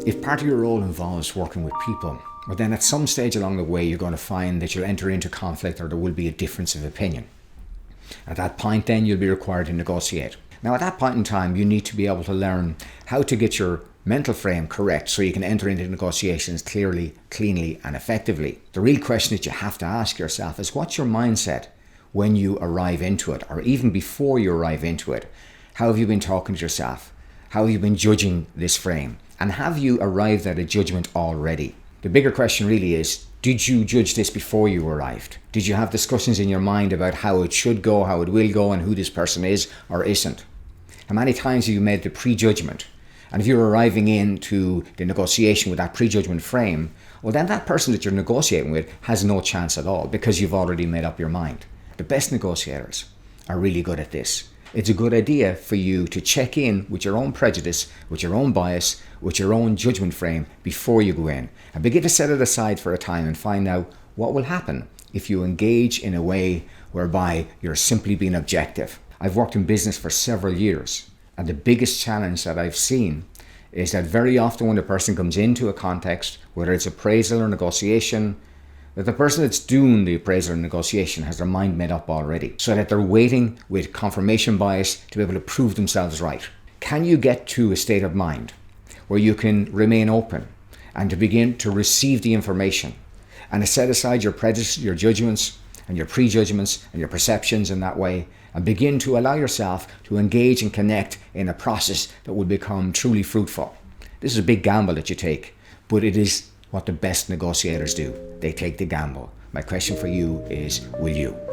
If part of your role involves working with people, well then at some stage along the way you're going to find that you'll enter into conflict or there will be a difference of opinion. At that point then you'll be required to negotiate. Now at that point in time you need to be able to learn how to get your mental frame correct so you can enter into negotiations clearly, cleanly and effectively. The real question that you have to ask yourself is, what's your mindset when you arrive into it, or even before you arrive into it? How have you been talking to yourself? How have you been judging this frame? And have you arrived at a judgment already? The bigger question really is, did you judge this before you arrived? Did you have discussions in your mind about how it should go, how it will go, and who this person is or isn't? How many times have you made the pre-judgment? And if you're arriving into the negotiation with that pre-judgment frame, well then that person that you're negotiating with has no chance at all because you've already made up your mind. The best negotiators are really good at this. It's a good idea for you to check in with your own prejudice, with your own bias, with your own judgment frame before you go in, and begin to set it aside for a time and find out what will happen if you engage in a way whereby you're simply being objective. I've worked in business for several years, and the biggest challenge that I've seen is that very often when a person comes into a context, whether it's appraisal or negotiation, that the person that's doing the appraisal or negotiation has their mind made up already, so that they're waiting with confirmation bias to be able to prove themselves right. Can you get to a state of mind where you can remain open and to begin to receive the information and to set aside your prejudice, your judgments and your prejudgments and your perceptions in that way, and begin to allow yourself to engage and connect in a process that will become truly fruitful? This is a big gamble that you take, but it is what the best negotiators do. They take the gamble. My question for you is, will you?